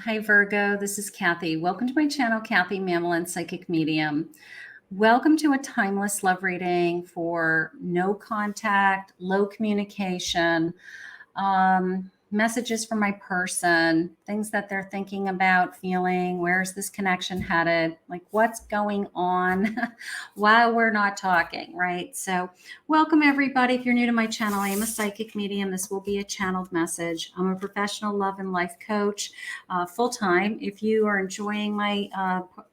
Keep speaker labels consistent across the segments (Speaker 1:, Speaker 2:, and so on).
Speaker 1: Hi, Virgo. This is Kathy. Welcome to my channel, Kathy Mamolen, Psychic Medium. Welcome to a timeless love reading for no contact, low communication, messages from my person, things that they're thinking about, feeling, where's this connection headed, like what's going on while we're not talking, right? So welcome everybody. If you're new to my channel, I am a psychic medium. This will be a channeled message. I'm a professional love and life coach, full-time. If you are enjoying my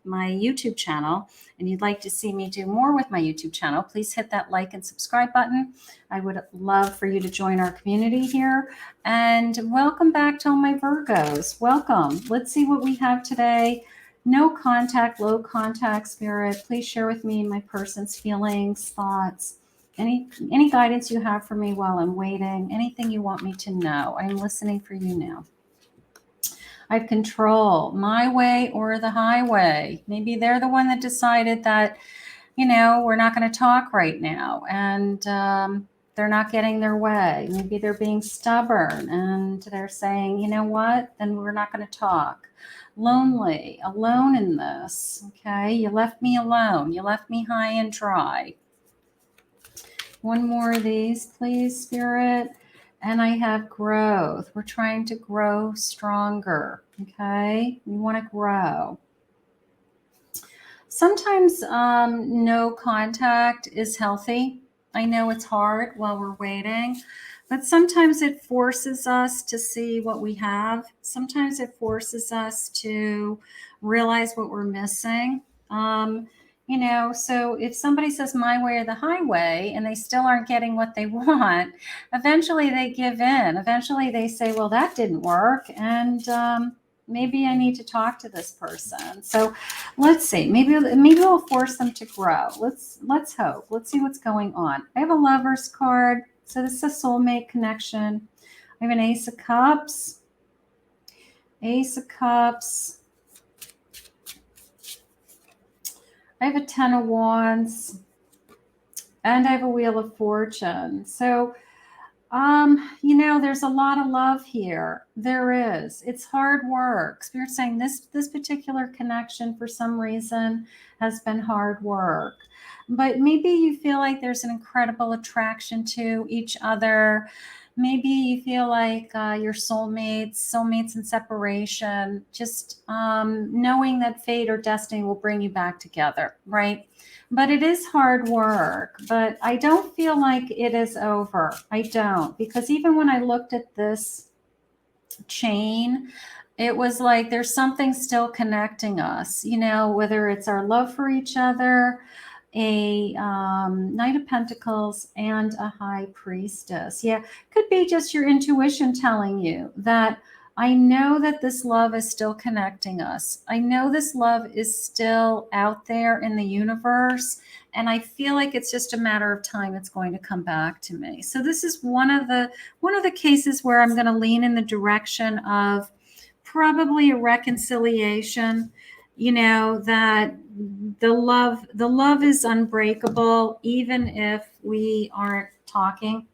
Speaker 1: YouTube channel and you'd like to see me do more with my YouTube channel, please hit that like and subscribe button. I would love for you to join our community here. And welcome back to all my Virgos. Welcome. Let's see what we have today. No contact, low contact, spirit. Please share with me my person's feelings, thoughts, any guidance you have for me while I'm waiting, anything you want me to know. I'm listening for you now. I have control, my way or the highway. Maybe they're the one that decided that, you know, we're not going to talk right now. And they're not getting their way. Maybe they're being stubborn and they're saying, you know what, then we're not going to talk. Lonely, alone in this. Okay, you left me alone. You left me high and dry. One more of these, please, Spirit. And I have growth. We're trying to grow stronger. Okay, we want to grow. Sometimes no contact is healthy. I know it's hard while we're waiting, but sometimes it forces us to see what we have. Sometimes it forces us to realize what we're missing. You know, so if somebody says my way or the highway and they still aren't getting what they want, eventually they give in. Eventually they say, well, that didn't work. And maybe I need to talk to this person. So let's see. Maybe we'll force them to grow. Let's hope. Let's see what's going on. I have a Lover's card. So this is a soulmate connection. I have an Ace of Cups. Ace of Cups. I have a Ten of Wands. And I have a Wheel of Fortune. So you know, there's a lot of love here. There is. It's hard work. Spirit's saying this particular connection for some reason has been hard work. But maybe you feel like there's an incredible attraction to each other. Maybe you feel like you're soulmates in separation, just knowing that fate or destiny will bring you back together, right? But it is hard work, but I don't feel like it is over. I don't, because even when I looked at this chain, it was like there's something still connecting us, you know, whether it's our love for each other, a Knight of Pentacles, and a High Priestess. Yeah, could be just your intuition telling you that I know that this love is still connecting us. I know this love is still out there in the universe, and I feel like it's just a matter of time it's going to come back to me. So this is one of the cases where I'm going to lean in the direction of probably a reconciliation, you know, that the love is unbreakable even if we aren't talking.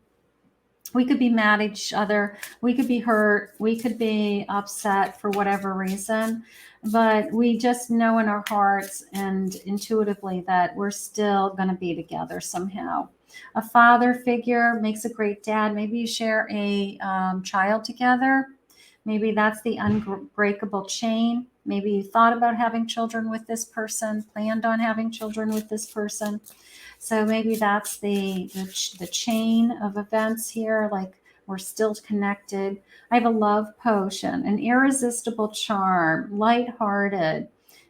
Speaker 1: We could be mad at each other. We could be hurt. We could be upset for whatever reason. But we just know in our hearts and intuitively that we're still going to be together somehow. A father figure makes a great dad. Maybe you share a child together. Maybe that's the unbreakable chain. Maybe you thought about having children with this person, planned on having children with this person. So maybe that's the chain of events here, like we're still connected. I have a love potion, an irresistible charm, lighthearted.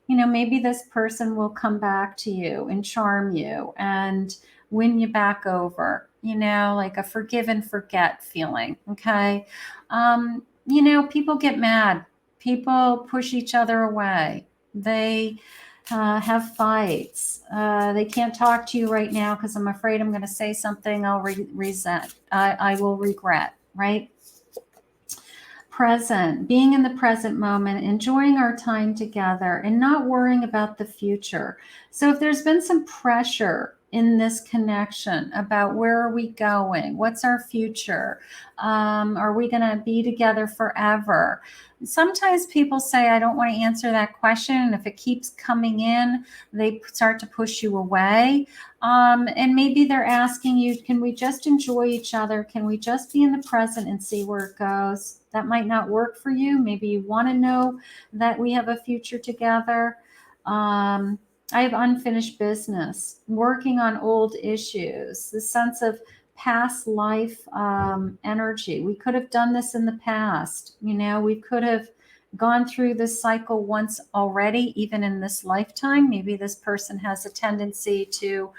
Speaker 1: You know, maybe this person will come back to you and charm you and win you back over, you know, like a forgive and forget feeling, okay? You know, people get mad. People push each other away. They have fights. They can't talk to you right now because I'm afraid I'm going to say something I'll I will regret, right? Present, being in the present moment, enjoying our time together and not worrying about the future. So if there's been some pressure in this connection about where are we going? What's our future? Are we going to be together forever? Sometimes people say, I don't want to answer that question. And if it keeps coming in, they start to push you away. And maybe they're asking you, can we just enjoy each other? Can we just be in the present and see where it goes? That might not work for you. Maybe you want to know that we have a future together. I have unfinished business, working on old issues, the sense of past life energy. We could have done this in the past. We could have gone through this cycle once already, even in this lifetime. Maybe this person has a tendency to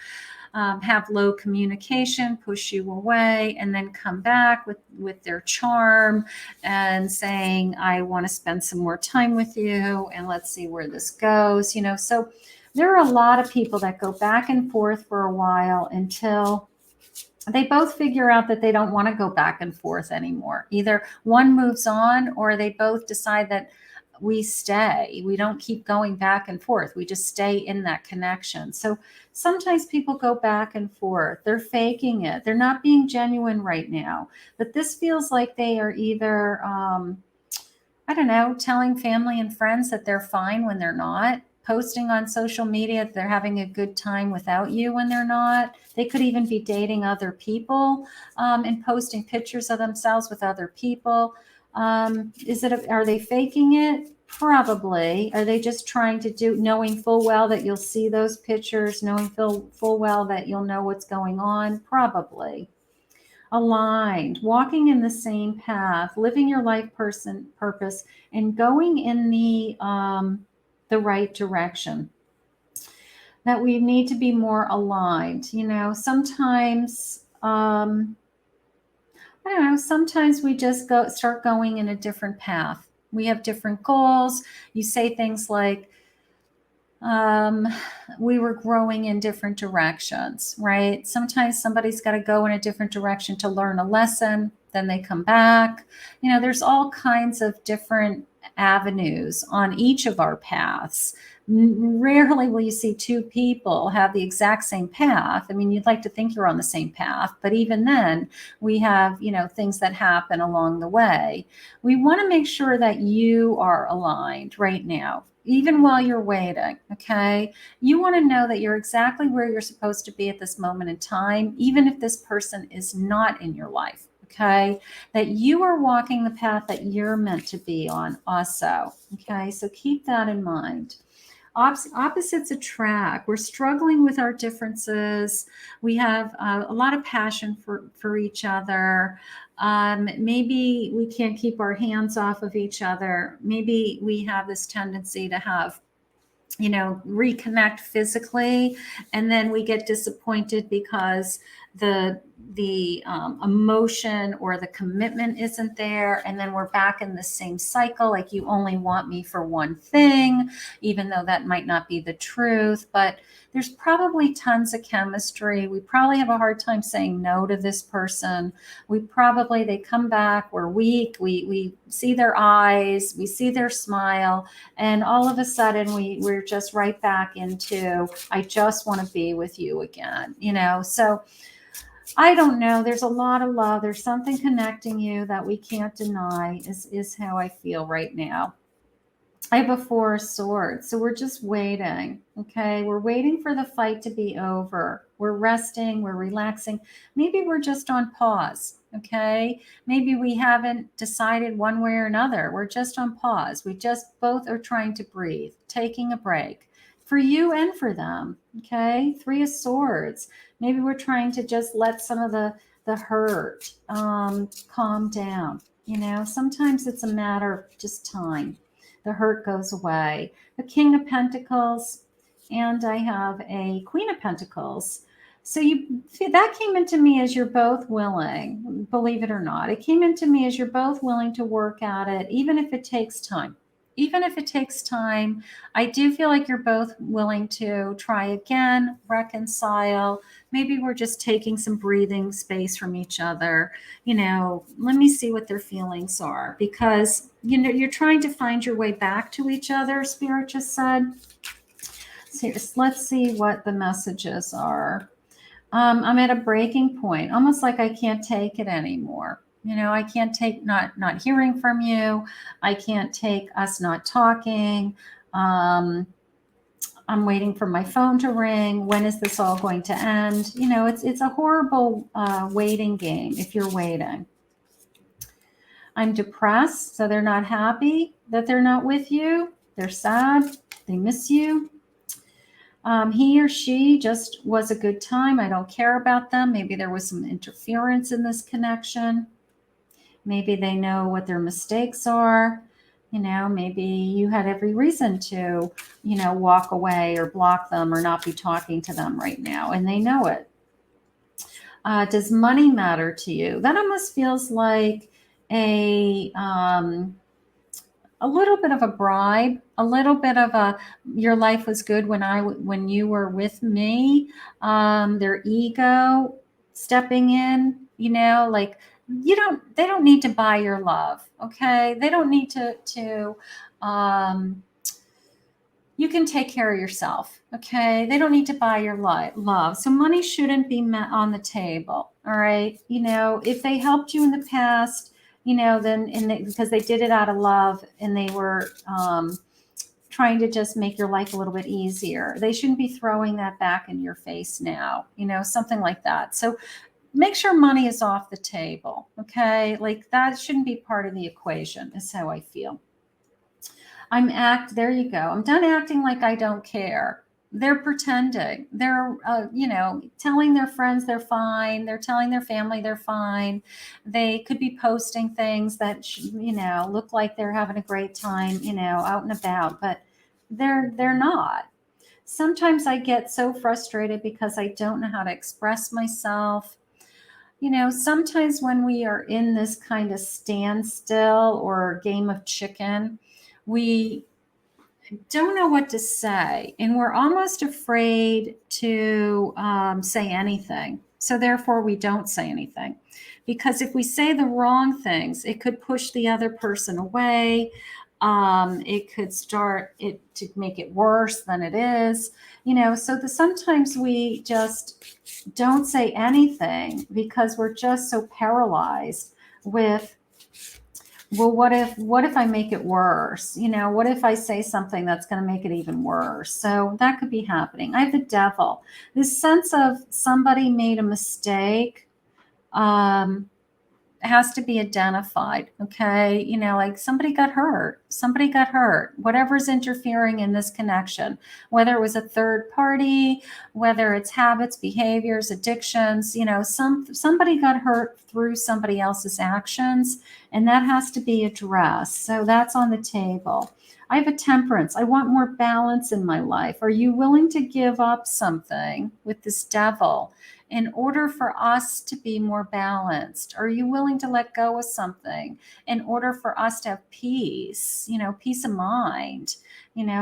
Speaker 1: have low communication, push you away, and then come back with their charm and saying, I want to spend some more time with you and let's see where this goes. So there are a lot of people that go back and forth for a while until they both figure out that they don't want to go back and forth anymore. Either one moves on or they both decide that we stay. We don't keep going back and forth. We just stay in that connection. So sometimes people go back and forth. They're faking it. They're not being genuine right now. But this feels like they are either, I don't know, telling family and friends that they're fine when they're not, posting on social media that they're having a good time without you when they're not. They could even be dating other people and posting pictures of themselves with other people. Are they faking it? Probably. Are they just trying to do, knowing full well that you'll see those pictures, knowing full well that you'll know what's going on? Probably. Aligned, walking in the same path, living your life purpose, and going in the right direction. That we need to be more aligned. Sometimes I don't know, sometimes we just start going in a different path. We have different goals. You say things like, we were growing in different directions, right? Sometimes somebody's got to go in a different direction to learn a lesson, then they come back. There's all kinds of different avenues on each of our paths. Rarely will you see two people have the exact same path. I mean, you'd like to think you're on the same path, but even then we have, things that happen along the way. We want to make sure that you are aligned right now, even while you're waiting. Okay. You want to know that you're exactly where you're supposed to be at this moment in time, even if this person is not in your life. Okay. That you are walking the path that you're meant to be on also. Okay. So keep that in mind. Opposites attract. We're struggling with our differences. We have a lot of passion for each other. Maybe we can't keep our hands off of each other. Maybe we have this tendency to have, reconnect physically, and then we get disappointed because the emotion or the commitment isn't there, and then we're back in the same cycle, like you only want me for one thing, even though that might not be the truth. But there's probably tons of chemistry. We probably have a hard time saying no to this person. They come back, we're weak, we see their eyes, we see their smile, and all of a sudden we're just right back into, I just want to be with you again. So I don't know. There's a lot of love. There's something connecting you that we can't deny is how I feel right now. I have a 4 of Swords. So we're just waiting. Okay. We're waiting for the fight to be over. We're resting. We're relaxing. Maybe we're just on pause. Okay. Maybe we haven't decided one way or another. We're just on pause. We just both are trying to breathe, taking a break for you and for them. Okay. 3 of Swords. Maybe we're trying to just let some of the hurt calm down. Sometimes it's a matter of just time. The hurt goes away. The King of Pentacles, and I have a Queen of Pentacles. So that came into me as you're both willing, believe it or not. It came into me as you're both willing to work at it, even if it takes time. Even if it takes time, I do feel like you're both willing to try again, reconcile. Maybe we're just taking some breathing space from each other. Let me see what their feelings are, because, you're trying to find your way back to each other, Spirit just said. So let's see what the messages are. I'm at a breaking point, almost like I can't take it anymore. I can't take not hearing from you. I can't take us not talking. Um, I'm waiting for my phone to ring. When is this all going to end? It's a horrible waiting game if you're waiting. I'm depressed, so they're not happy that they're not with you. They're sad. They miss you. He or she just was a good time. I don't care about them. Maybe there was some interference in this connection. Maybe they know what their mistakes are. Maybe you had every reason to, walk away or block them or not be talking to them right now, and they know it. Does money matter to you? That almost feels like a a little bit of a bribe, a little bit of a your life was good when you were with me. Their ego stepping in, like they don't need to buy your love, okay? They don't need to um, you can take care of yourself, okay? They don't need to buy your love. So money shouldn't be on the table, all right? If they helped you in the past, then because they did it out of love and they were trying to just make your life a little bit easier, they shouldn't be throwing that back in your face now, something like that. So make sure money is off the table, okay? Like that shouldn't be part of the equation, is how I feel. There you go. I'm done acting like I don't care. They're pretending. They're, telling their friends they're fine. They're telling their family they're fine. They could be posting things that, look like they're having a great time, out and about, but they're not. Sometimes I get so frustrated because I don't know how to express myself. Sometimes when we are in this kind of standstill or game of chicken, we don't know what to say, and we're almost afraid to say anything. So therefore, we don't say anything, because if we say the wrong things, it could push the other person away. It could start it to make it worse than it is. So sometimes we just don't say anything because we're just so paralyzed with, well, what if I make it worse? What if I say something that's going to make it even worse? So that could be happening. I have the devil. This sense of somebody made a mistake has to be identified. Okay. Like somebody got hurt. Whatever's interfering in this connection, whether it was a third party, whether it's habits, behaviors, addictions, somebody got hurt through somebody else's actions, and that has to be addressed. So that's on the table. I have a temperance. I want more balance in my life. Are you willing to give up something with this devil in order for us to be more balanced? Are you willing to let go of something in order for us to have peace, peace of mind,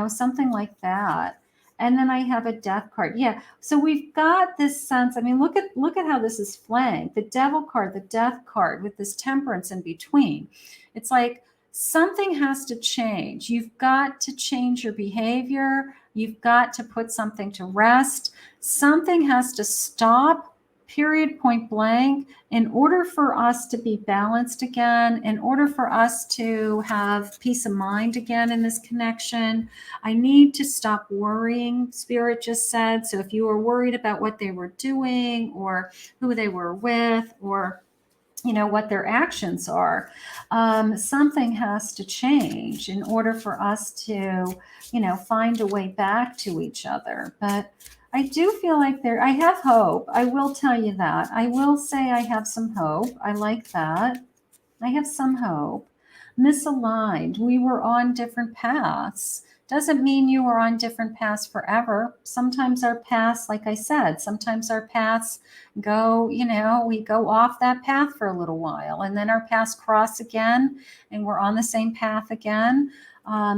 Speaker 1: something like that? And then I have a death card. Yeah. So we've got this sense. I mean, look at how this is flanked. The devil card, the death card with this temperance in between. It's like something has to change. You've got to change your behavior. You've got to put something to rest. Something has to stop, period, point blank, in order for us to be balanced again, in order for us to have peace of mind again in this connection. I need to stop worrying, Spirit just said. So if you were worried about what they were doing or who they were with or what their actions are, something has to change in order for us to find a way back to each other. But I do feel like I have hope. I will tell you that. I will say I have some hope. I like that. I have some hope. Misaligned. We were on different paths. Doesn't mean you were on different paths forever. Sometimes our paths, like I said, sometimes our paths go, we go off that path for a little while, and then our paths cross again and we're on the same path again.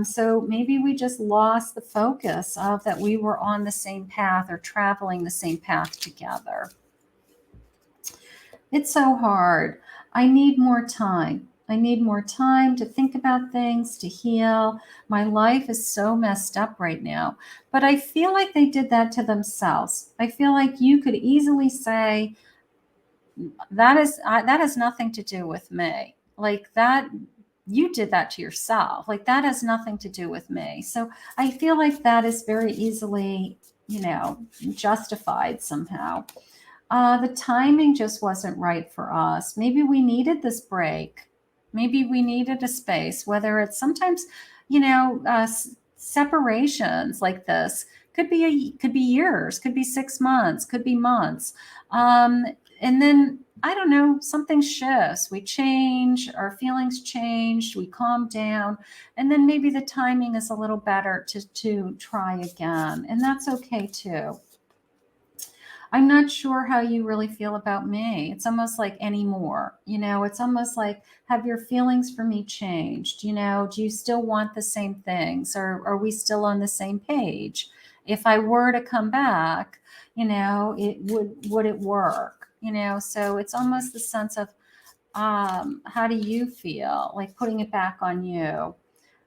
Speaker 1: So maybe we just lost the focus of that we were on the same path or traveling the same path together. It's so hard. I need more time. I need more time to think about things, to heal. My life is so messed up right now. But I feel like they did that to themselves. I feel like you could easily say, that has nothing to do with me. Like that, you did that to yourself. Like that has nothing to do with me. So I feel like that is very easily, justified somehow. The timing just wasn't right for us. Maybe we needed this break. Maybe we needed a space, whether it's sometimes, separations like this could be years, could be 6 months, could be months. And then I don't know, something shifts. We change, our feelings changed, we calm down, and then maybe the timing is a little better to try again. And that's okay too. I'm not sure how you really feel about me. It's almost like anymore. It's almost like, have your feelings for me changed? Do you still want the same things? Or are we still on the same page? If I were to come back, it would it work? So it's almost the sense of, how do you feel? Like putting it back on you.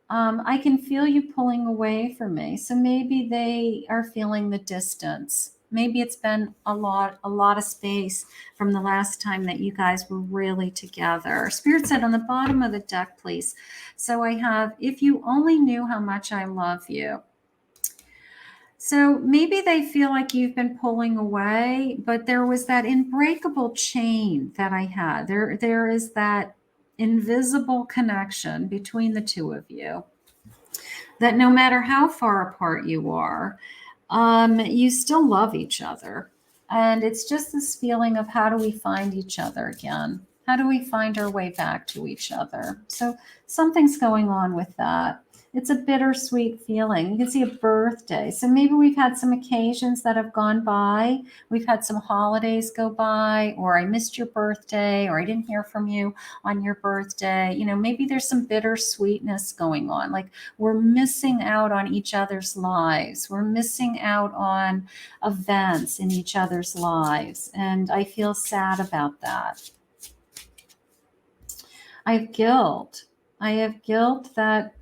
Speaker 1: I can feel you pulling away from me. So maybe they are feeling the distance. Maybe it's been a lot of space from the last time that you guys were really together. Spirit said on the bottom of the deck, please. So I have, if you only knew how much I love you. So maybe they feel like you've been pulling away, but there was that unbreakable chain that I had. There is that invisible connection between the two of you, that no matter how far apart you are, you still love each other. And it's just this feeling of, how do we find each other again? How do we find our way back to each other? So something's going on with that. It's a bittersweet feeling. You can see a birthday. So maybe we've had some occasions that have gone by. We've had some holidays go by, or I missed your birthday, or I didn't hear from you on your birthday. Maybe there's some bittersweetness going on. Like we're missing out on each other's lives. We're missing out on events in each other's lives. And I feel sad about that. I have guilt. I have guilt that,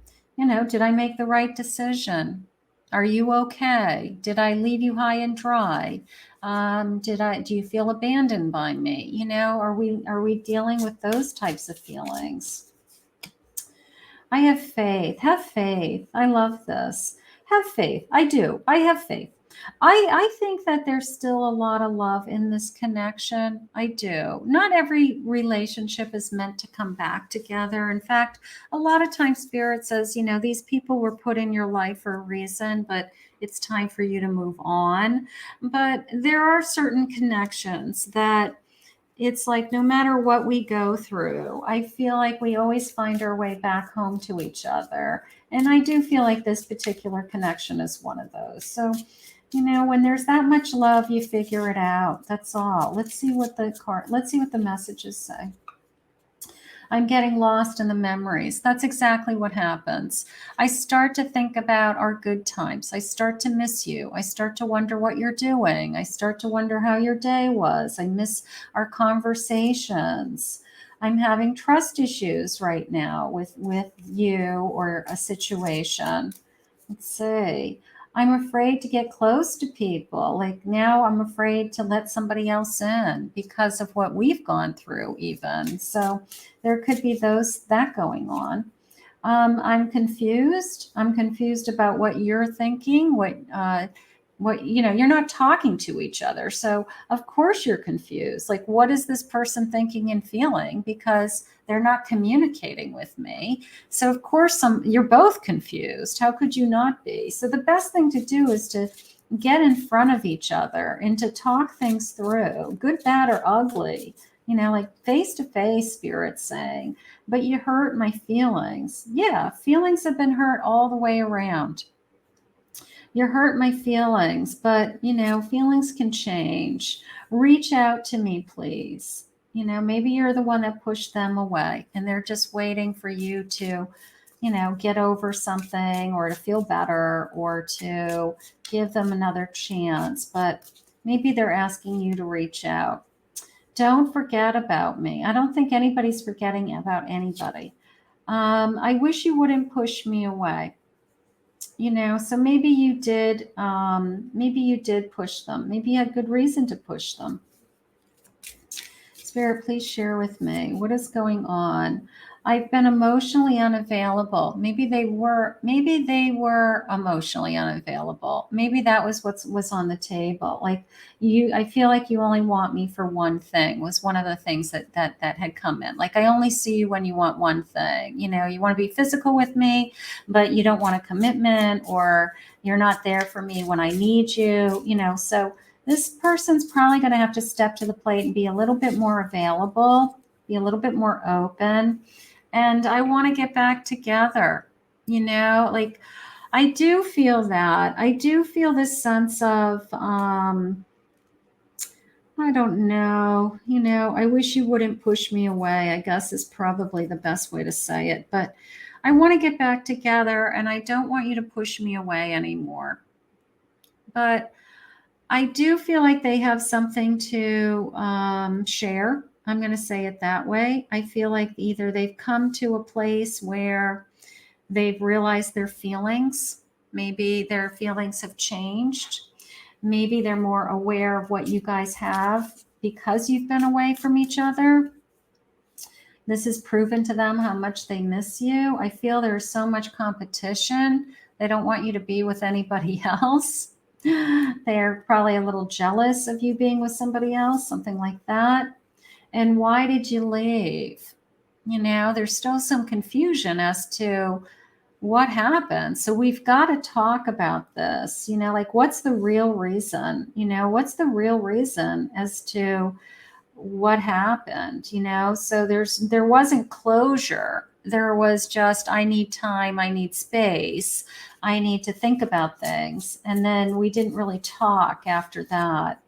Speaker 1: did I make the right decision? Are you okay? Did I leave you high and dry? Do you feel abandoned by me? Are we dealing with those types of feelings? I have faith. Have faith. I love this. Have faith. I do. I have faith. I think that there's still a lot of love in this connection. I do. Not every relationship is meant to come back together. In fact, a lot of times Spirit says, these people were put in your life for a reason, but it's time for you to move on. But there are certain connections that it's like, no matter what we go through, I feel like we always find our way back home to each other. And I do feel like this particular connection is one of those. So, when there's that much love, you figure it out. That's all. Let's see what the messages say. I'm getting lost in the memories. That's exactly what happens. I start to think about our good times. I start to miss you. I start to wonder what you're doing. I start to wonder how your day was. I miss our conversations. I'm having trust issues right now with you or a situation. Let's see. I'm afraid to get close to people. Like now I'm afraid to let somebody else in because of what we've gone through even. So there could be that going on. I'm confused. I'm confused about what you're thinking, you're not talking to each other. So of course you're confused. Like, what is this person thinking and feeling? Because they're not communicating with me. So of course you're both confused. How could you not be? So the best thing to do is to get in front of each other and to talk things through, good, bad, or ugly. Like face to face, Spirit's saying, but you hurt my feelings. Yeah, feelings have been hurt all the way around. You hurt my feelings, but feelings can change. Reach out to me, please. Maybe you're the one that pushed them away and they're just waiting for you to, get over something or to feel better or to give them another chance. But maybe they're asking you to reach out. don't forget about me. I don't think anybody's forgetting about anybody. I wish you wouldn't push me away. So maybe you did push them. Maybe you had good reason to push them. Spirit, please share with me what is going on. I've been emotionally unavailable. Maybe they were emotionally unavailable. Maybe that was what was on the table. Like I feel like you only want me for one thing was one of the things that had come in. Like I only see you when you want one thing. You want to be physical with me, but you don't want a commitment, or you're not there for me when I need you. So this person's probably going to have to step to the plate and be a little bit more available, be a little bit more open. And I want to get back together, like I do feel that. I do feel this sense of, I don't know, I wish you wouldn't push me away, I guess is probably the best way to say it. But I want to get back together and I don't want you to push me away anymore. But I do feel like they have something to share. I'm going to say it that way. I feel like either they've come to a place where they've realized their feelings. Maybe their feelings have changed. Maybe they're more aware of what you guys have because you've been away from each other. This has proven to them how much they miss you. I feel there's so much competition. They don't want you to be with anybody else. They're probably a little jealous of you being with somebody else, something like that. And why did you leave? There's still some confusion as to what happened. So we've got to talk about this, like what's the real reason? What's the real reason as to what happened? So there wasn't closure. There was just, I need time, I need space, I need to think about things. And then we didn't really talk after that.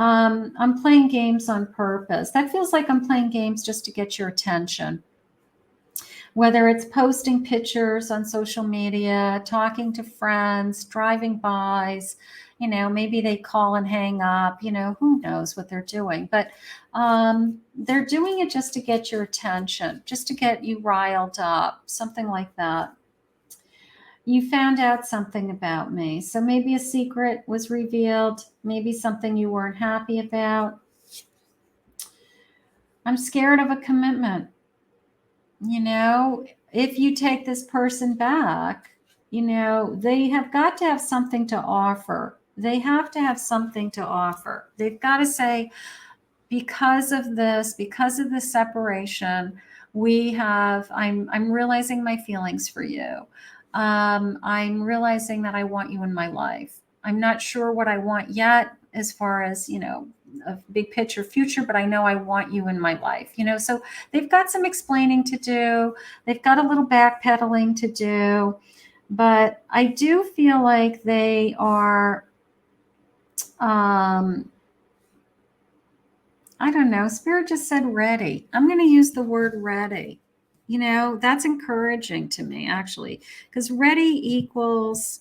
Speaker 1: I'm playing games on purpose. That feels like I'm playing games just to get your attention. Whether it's posting pictures on social media, talking to friends, driving bys, maybe they call and hang up, who knows what they're doing. But they're doing it just to get your attention, just to get you riled up, something like that. You found out something about me. So maybe a secret was revealed, maybe something you weren't happy about. I'm scared of a commitment. If you take this person back, they have got to have something to offer. They have to have something to offer. They've got to say, because of this, because of the separation, I'm realizing my feelings for you. I'm realizing that I want you in my life. I'm not sure what I want yet as far as, a big picture future, but I know I want you in my life, so they've got some explaining to do. They've got a little backpedaling to do, but I do feel like they are, I don't know. Spirit just said ready. I'm going to use the word ready. That's encouraging to me, actually, because ready equals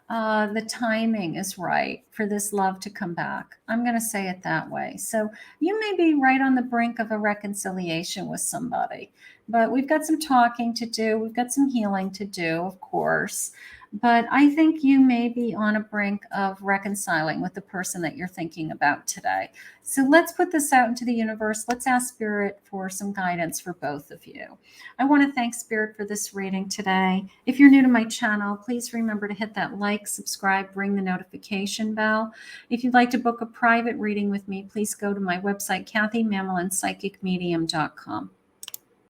Speaker 1: the timing is right for this love to come back. I'm going to say it that way. So you may be right on the brink of a reconciliation with somebody, but we've got some talking to do. We've got some healing to do, of course. But I think you may be on a brink of reconciling with the person that you're thinking about today. So let's put this out into the universe. Let's ask Spirit for some guidance for both of you. I want to thank Spirit for this reading today. If you're new to my channel, please remember to hit that like, subscribe, ring the notification bell. If you'd like to book a private reading with me, please go to my website, KathyMamolenPsychicMedium.com.